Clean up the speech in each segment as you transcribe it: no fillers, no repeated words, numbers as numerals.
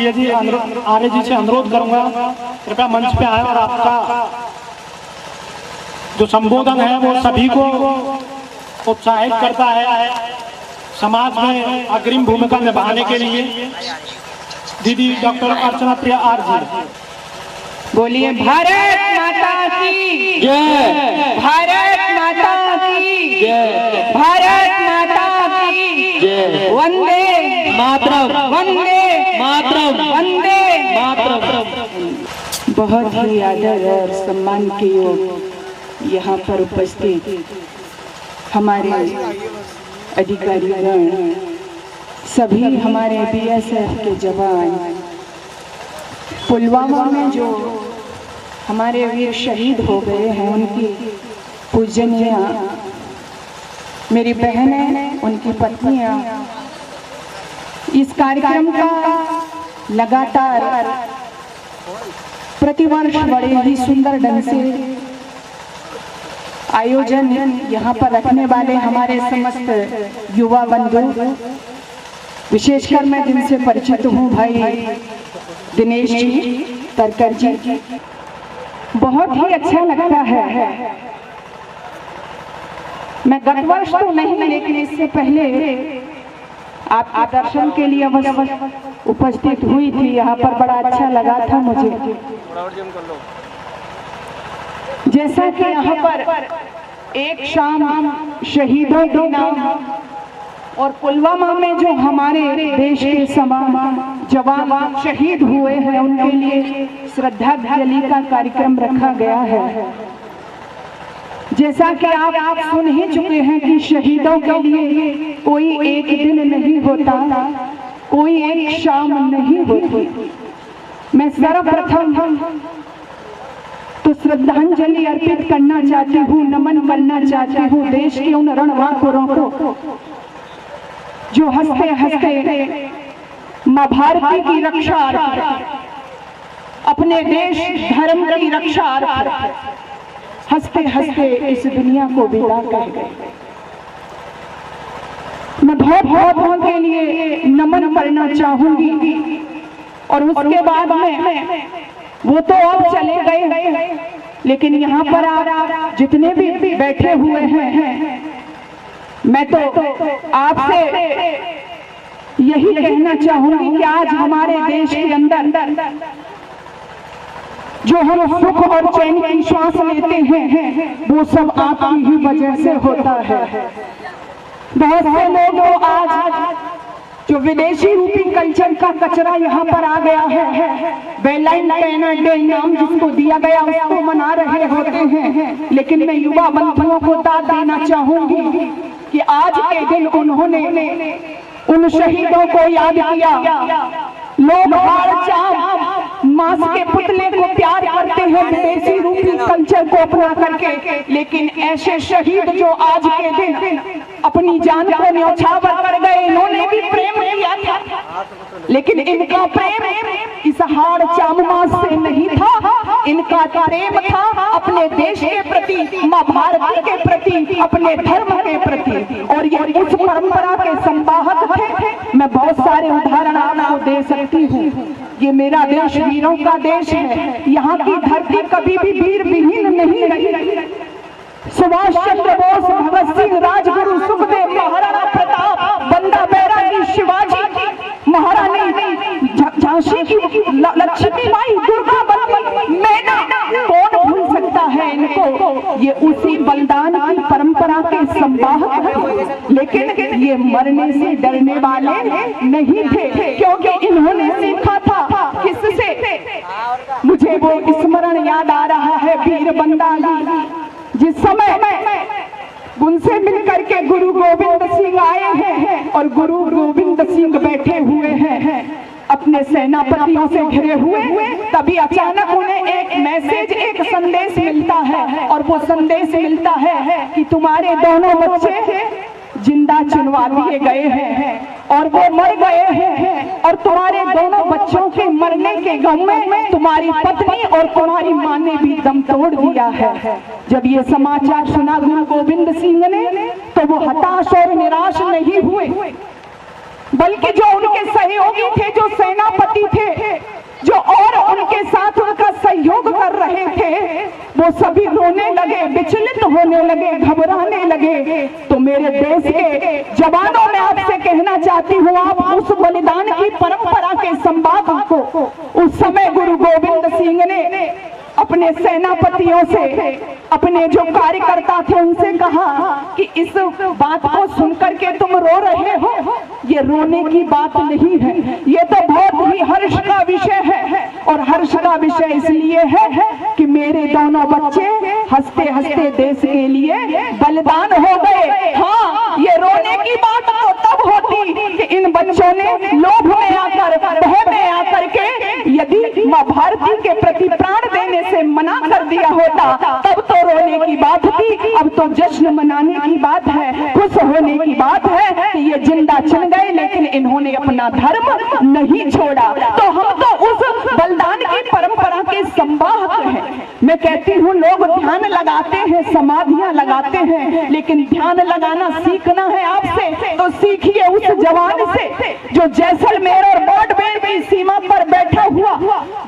प्रिय जी आर्य जी से अनुरोध करूंगा कृपया मंच पे आए और आपका जो संबोधन है वो सभी को उत्साहित करता है समाज में अग्रिम भूमिका निभाने के लिए। दीदी डॉक्टर अर्चना प्रिया आर जी। बोलिए भारत माता की जय, भारत माता की जय, भारत माता की जय, वंदे मातरम, वंदे मातरम, वंदे मातरम। बहुत ही आदर और सम्मान के योग यहाँ पर उपस्थित हमारे अधिकारीगण, सभी हमारे बीएसएफ के जवान, पुलवामा में जो हमारे वीर शहीद हो गए हैं उनकी पूजनीय मेरी बहनें, उनकी पत्नियां, इस कार्यक्रम का लगातार प्रतिवर्ष बड़े ही सुंदर ढंग से आयोजन यहाँ पर रखने वाले हमारे समस्त युवा बंधु, विशेषकर मैं जिनसे परिचित हूँ भाई दिनेश जी, तरकर जी, बहुत ही अच्छा लगता है। मैं गत वर्ष तो नहीं लेकिन इससे पहले आपके दर्शन के लिए उपस्थित हुई थी, यहाँ पर बड़ा अच्छा लगा था मुझे। जैसा कि यहाँ पर एक शाम शहीदों के नाम और पुलवामा में जो हमारे देश के जवान शहीद हुए हैं उनके लिए श्रद्धांजलि का कार्यक्रम रखा गया है। जैसा कि आप सुन ही चुके हैं कि शहीदों के लिए कोई एक दिन नहीं होता, कोई एक शाम नहीं होती। मैं सर्वप्रथम तो श्रद्धांजलि अर्पित करना चाहती हूँ, नमन करना चाहती हूँ देश के उन रणबांकुरों को जो हंसते हंसते मां भारती की रक्षा, अपने देश धर्म की रक्षा, हंसते हंसते इस दुनिया को विदा कर गए। मैं बहुत उनके लिए नमन करना चाहूंगी और उसके बाद में वो तो अब चले गए, लेकिन यहाँ पर आप जितने भी बैठे हुए हैं, मैं तो आपसे यही कहना चाहूंगी कि आज हमारे देश के अंदर जो हम सुख और चैन की श्वास लेते हैं वो सब आपकी ही वजह से होता है। बहुत से लोग तो आज जो विदेशी रूपी कल्चर का कचरा यहाँ पर आ गया है, वैलेंटाइन डे नाम जिसको दिया गया उसको मना रहे होते हैं, लेकिन मैं युवा बंधुओं को दाद देना चाहूंगी कि आज के दिन उन्होंने उन शहीदों को याद किया। लोग मांस के पुतले को प्यार करते हैं विदेशी रूपी कल्चर को अपना करके, लेकिन ऐसे शहीद जो आज के दिन अपनी जान को न्यौछावर कर गए, इन्होंने भी प्रेम किया था, लेकिन इनका प्रेम इस हाड़ चाममास से नहीं था, इनका प्रेम था अपने देश के प्रति, मां भारती के प्रति, अपने धर्म के प्रति, और ये उस परंपरा के संवाहक थे। मैं बहुत सारे उदाहरण आपको दे सकती हूँ। ये मेरा देश वीरों का देश है, यहाँ की धरती कभी भी वीर विहीन नहीं रही। सुभाष चंद्र बोस, भगत सिंह, राजगुरु, सुखदेव, महाराणा प्रताप, बंदा बैरागी, शिवाजी, महारानी झांसी की लक्ष्मीबाई, दुर्गावती, मैना, कौन भूल सकता है इनको। ये उसी बलिदान की परंपरा के संवाहक थे, लेकिन ये मरने से डरने वाले नहीं थे, क्योंकि इन्होंने सीखा था किससे। मुझे वो स्मरण याद आ रहा है वीर बंदा जिस समय उनसे मिलकर के गुरु गोविंद सिंह आए हैं और गुरु गोविंद सिंह बैठे हुए हैं अपने सेनापतियों से घिरे हुए, तभी अचानक उन्हें एक मैसेज, एक संदेश मिलता है, और वो संदेश मिलता है कि तुम्हारे दोनों बच्चे जिंदा चुनवा दिए गए हैं और वो मर गए हैं, और तुम्हारे दोनों बच्चों के मरने के गम में तुम्हारी पत्नी और तुम्हारी मां ने भी दम तोड़ दिया है। जब ये समाचार सुना गुरु गोविंद सिंह ने तो वो हताश और निराश नहीं हुए। बल्कि जो उनके सहयोगी थे, जो सेनापति थे, जो और उनके साथ उनका सहयोग कर रहे थे, वो सभी रोने लगे, विचलित होने लगे, घबराने लगे। तो मेरे देश के जवानों में आपसे कहना चाहती हूँ, आप उस बलिदान की परंपरा के संवाद को उस समय गुरु गोविंद सिंह ने अपने सेनापतियों से, अपने जो कार्यकर्ता थे उनसे कहा कि इस बात को सुनकर के तुम रो रहे हो, ये रोने की बात नहीं है, ये तो बहुत ही हर्ष का विषय है। और हर्ष का विषय इसलिए है कि मेरे दोनों बच्चे हंसते हंसते देश के लिए बलिदान हो गए। हाँ, ये रोने की बात तो तब होती कि इन बच्चों ने लोभ में आकर, भय में आकर के यदि माँ भारती के प्रति प्राण देने से मना कर दिया होता, तब तो रोने की बात थी। अब तो जश्न मनाने की बात है, खुश होने की बात है कि ये जिंदा चल गए, लेकिन इन्होंने अपना धर्म नहीं छोड़ा। तो हम तो उस बलिदान की परंपरा के संवाहक हैं। मैं कहती हूँ, लोग ध्यान लगाते हैं, समाधियां लगाते हैं, लेकिन ध्यान लगाना सीखना है आपसे तो सीखिए उस जवान से जो जैसलमेर और बॉर्डर की सीमा पर बैठा हुआ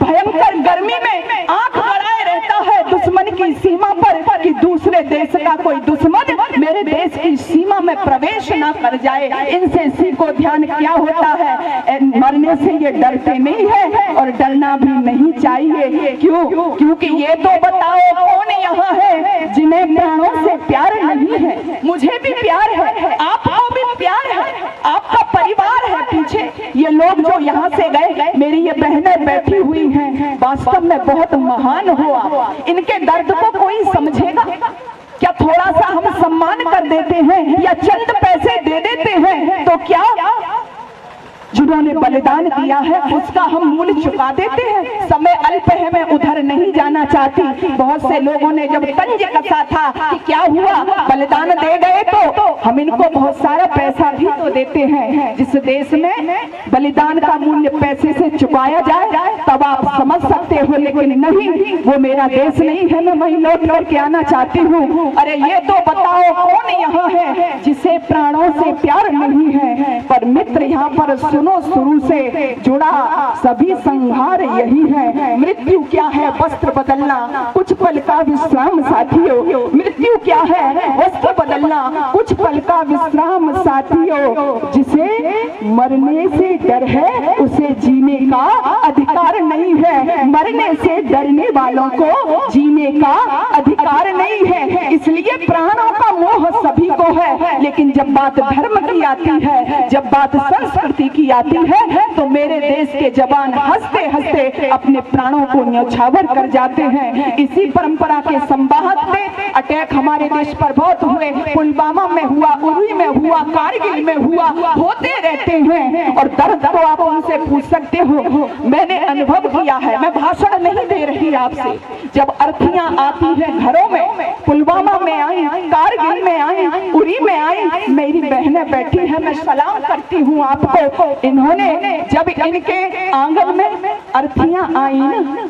भयंकर गर्मी में आंख गड़ाए रहता है दुश्मन की सीमा पर, कि दूसरे देश का कोई दुश्मन मेरे देश की सीमा में प्रवेश ना कर जाए। इनसे सीखो ध्यान क्या होता है। मरने से ये डरते नहीं है और डरना भी नहीं चाहिए। क्यों? क्योंकि ये तो बताओ कौन यहाँ है जिन्हें प्राणों से प्यार नहीं है। मुझे भी प्यार है, आपको भी प्यार है, आपका परिवार है पीछे। ये लोग जो यहाँ से गए, मेरी ये बहनें बैठी हुई हैं, वास्तव में बहुत महान हो आप। इनके दर्द को कोई समझेगा क्या? थोड़ा सा हम सम्मान कर देते हैं या चंद पैसे दे देते हैं तो क्या? जिन्होंने बलिदान दिया है उसका हम मूल्य चुका देते हैं। समय अल्प है, मैं उधर नहीं जाना चाहती। बहुत से लोगों ने जब तंज कसा था कि क्या हुआ, बलिदान दे गए तो हम इनको बहुत सारा पैसा भी तो देते हैं। जिस देश में बलिदान का मूल्य पैसे से चुकाया जाए तब आप समझ सकते हो, लेकिन नहीं, वो मेरा देश नहीं है। मैं वहीं लौट लौट के आना चाहती हूँ। अरे ये तो बताओ कौन यहाँ है जिसे प्राणों से प्यार नहीं है। पर मित्र यहाँ पर सुनो, शुरू से जुड़ा सभी संहार यही है। मृत्यु क्या है? वस्त्र बदलना, कुछ पल का विश्राम साथियों। मृत्यु क्या है? वस्त्र बदलना, कुछ पल का विश्राम साथियों। जिसे मरने से डर है उसे जीने का अधिकार नहीं है। मरने से डरने वालों को जीने का अधिकार नहीं है। इसलिए प्राणों का मोह सभी को है, लेकिन जब बात धर्म की आती है, जब बात संस्कृति की आती है, तो मेरे देश के जवान हंसते हंसते अपने प्राणों को न्यौछावर कर जाते हैं। इसी परंपरा के संवाहक थे। अटैक हमारे देश पर बहुत हुए, पुलवामा में हुआ, उरी में हुआ, कारगिल में हुआ, होते रहते हैं। और दर्द को आप उनसे पूछ सकते हो, मैंने अनुभव किया है। मैं भाषण नहीं दे रही आपसे। जब अर्थियां आती हैं घरों में, पुलवामा में आई, कारगिल में आई, उरी में आई, मेरी बहनें बैठी है, मैं सलाम करती हूँ आपको। इन्होंने जब इनके आंगन में अर्थियां आई ना,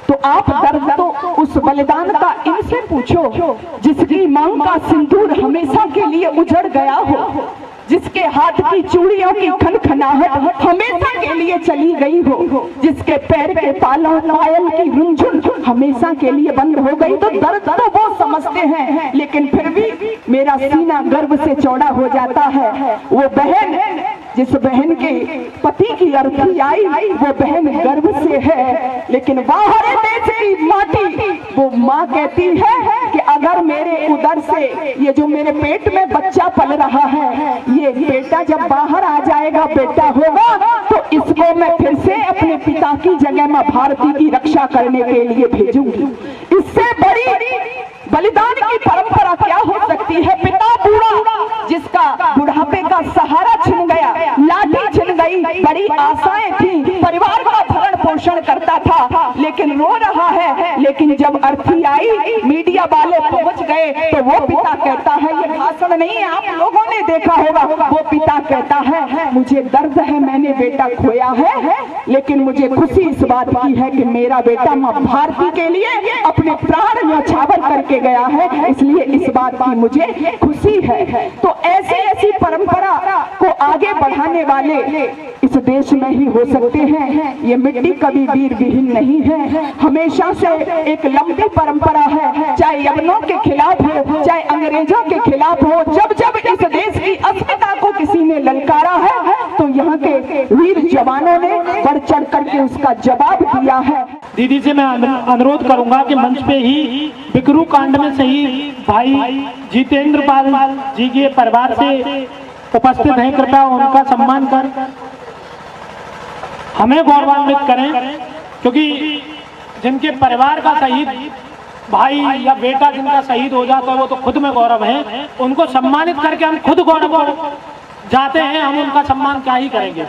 तो आप दर्द तो उस बलिदान का इनसे पूछो जिसकी मांग का सिंदूर हमेशा के लिए उजड़ गया हो, जिसके हाथ की चूड़ियों की खनखनाहट हमेशा के लिए चली गई हो, जिसके पैर के पालों पायल की रुंझुन हमेशा के लिए बंद हो गई। तो दर्द तो वो समझते हैं, लेकिन फिर भी मेरा सीना गर्व से चौड़ा हो जाता है। वो बहन, जिस बहन के पति की अर्थी आई, वो बहन गर्व से है, लेकिन बाहर देश की माटी, वो माँ कहती है कि अगर मेरे उदर से, ये जो मेरे पेट में बच्चा पल रहा है, ये बेटा जब बाहर आ जाएगा, बेटा होगा, तो इसको मैं फिर से अपने पिता की जगह माँ भारती की रक्षा करने के लिए भेजूंगी। इससे बड़ी बलिदान की परंपरा क्या हो सकती है? पिता बूढ़ा, जिसका बुढ़ापे का सहारा छिन गया, लाठी छिन गई, बड़ी आशाएं थी, परिवार का भरण पोषण पोषण करता था लेकिन रो रहा है। लेकिन जब अर्थी आई, मीडिया वाले पहुंच गए तो वो पिता कहता है, ये भाषण नहीं है, आप लोगों ने देखा होगा, वो पिता कहता है मुझे दर्द है, मैंने बेटा खोया है, लेकिन मुझे खुशी इस बात की है कि मेरा बेटा मां भारती के लिए अपने प्राण न्यौछावर करके गया है, इसलिए इस बात की मुझे खुशी है। तो ऐसी ऐसी परंपरा को आगे बढ़ाने वाले इस देश में ही हो सकते हैं। ये मिट्टी कभी वीर विहीन नहीं है, हमेशा से एक लंबी परंपरा है, चाहे यवनों के खिलाफ हो, चाहे अंग्रेजों के खिलाफ हो। जब जब इस देश की अस्मिता को किसी ने ललकारा है तो यहाँ के वीर जवानों ने बढ़ चढ़ करके उसका जवाब दिया है। दीदी से मैं अनुरोध करूंगा कि मंच पे ही बिकरू कांड में शहीद भाई जितेंद्र पाल जी के परिवार से उपस्थित हैं, कृपया उनका सम्मान कर हमें गौरवान्वित करें, क्योंकि जिनके परिवार का शहीद भाई या बेटा जिनका शहीद हो जाता है वो तो खुद में गौरव है, उनको सम्मानित करके हम खुद गौरव जाते हैं, हम उनका सम्मान क्या ही करेंगे।